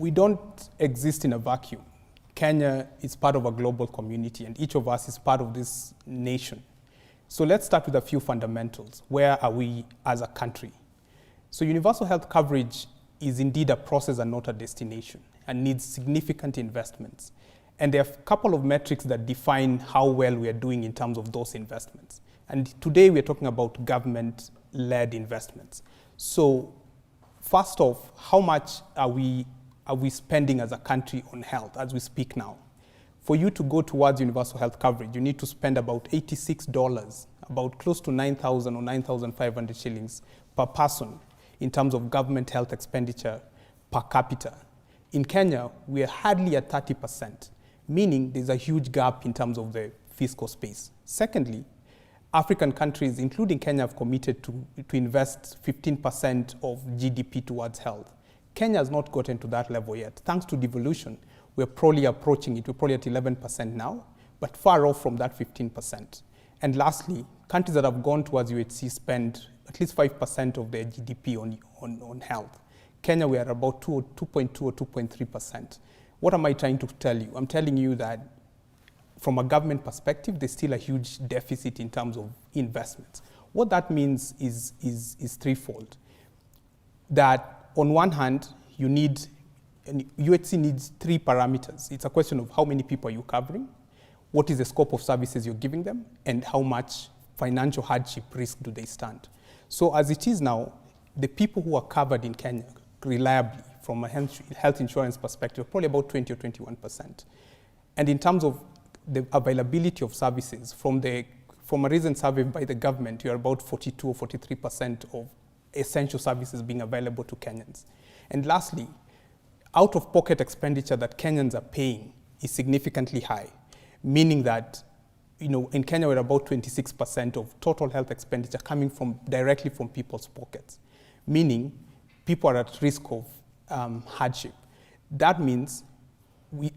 we don't exist in a vacuum. Kenya is part of a global community, and each of us is part of this nation. So let's start with a few fundamentals. Where are we as a country? So universal health coverage is indeed a process and not a destination, and needs significant investments. And there are a couple of metrics that define how well we are doing in terms of those investments. And today we're talking about government-led investments. So first off, how much are we spending as a country on health as we speak now? For you to go towards universal health coverage, you need to spend about $86, about close to 9,000 or 9,500 shillings per person in terms of government health expenditure per capita. In Kenya, we are hardly at 30%, meaning there's a huge gap in terms of the fiscal space. Secondly, African countries, including Kenya, have committed to invest 15% of GDP towards health. Kenya has not gotten to that level yet. Thanks to devolution, we're probably approaching it. We're probably at 11% now, but far off from that 15%. And lastly, countries that have gone towards UHC spend at least 5% of their GDP on health. Kenya, we are about 2.2 or 2.3%. What am I trying to tell you? I'm telling you that from a government perspective, there's still a huge deficit in terms of investments. What that means is threefold. That on one hand, UHC needs three parameters. It's a question of how many people are you covering, what is the scope of services you're giving them, and how much financial hardship risk do they stand. So as it is now, the people who are covered in Kenya reliably from a health insurance perspective, probably about 20 or 21%. And in terms of the availability of services, from a recent survey by the government, you're about 42 or 43% of essential services being available to Kenyans. And lastly, out-of-pocket expenditure that Kenyans are paying is significantly high, meaning that in Kenya, we're about 26% of total health expenditure coming directly from people's pockets, meaning people are at risk of hardship. That means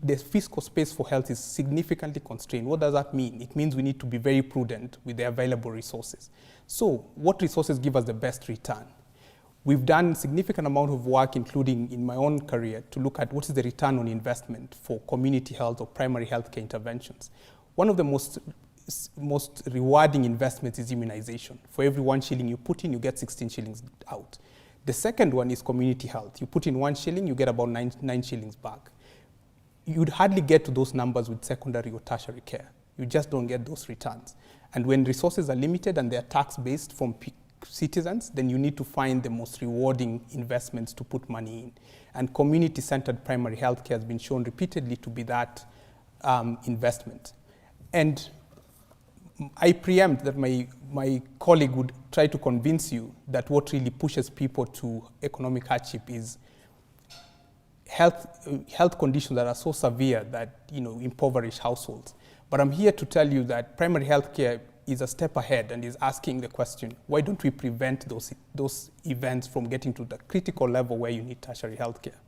the fiscal space for health is significantly constrained. What does that mean? It means we need to be very prudent with the available resources. So what resources give us the best return? We've done a significant amount of work, including in my own career, to look at what is the return on investment for community health or primary healthcare interventions. One of the most rewarding investments is immunization. For every 1 shilling you put in, you get 16 shillings out. The second one is community health. You put in 1 shilling, you get about 9 shillings back. You'd hardly get to those numbers with secondary or tertiary care. You just don't get those returns. And when resources are limited and they're tax-based from citizens, then you need to find the most rewarding investments to put money in. And community-centered primary health care has been shown repeatedly to be that investment. And I preempt that my colleague would try to convince you that what really pushes people to economic hardship is health conditions that are so severe that impoverish households. But I'm here to tell you that primary health care is a step ahead and is asking the question, why don't we prevent those events from getting to the critical level where you need tertiary health care?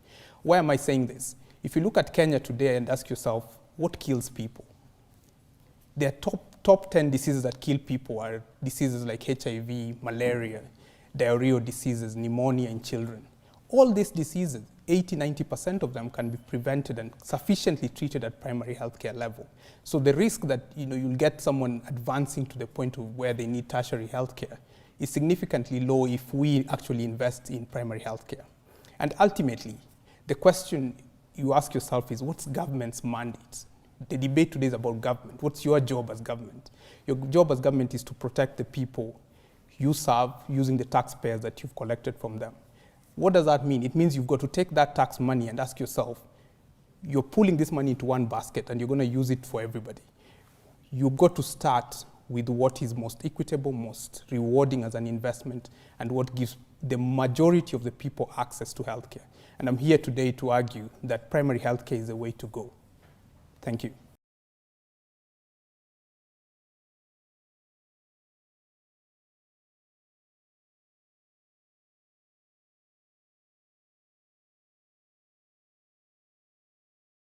Why am I saying this? If you look at Kenya today and ask yourself, what kills people? The top 10 diseases that kill people are diseases like HIV, malaria, diarrheal diseases, pneumonia in children. All these diseases, 80–90% of them can be prevented and sufficiently treated at primary healthcare level. So the risk that you'll get someone advancing to the point of where they need tertiary healthcare is significantly low if we actually invest in primary healthcare. And ultimately, the question you ask yourself is, what's government's mandate? The debate today is about government. What's your job as government? Your job as government is to protect the people you serve using the taxpayers that you've collected from them. What does that mean? It means you've got to take that tax money and ask yourself, you're pulling this money into one basket and you're going to use it for everybody. You've got to start with what is most equitable, most rewarding as an investment, and what gives the majority of the people access to healthcare. And I'm here today to argue that primary healthcare is the way to go. Thank you.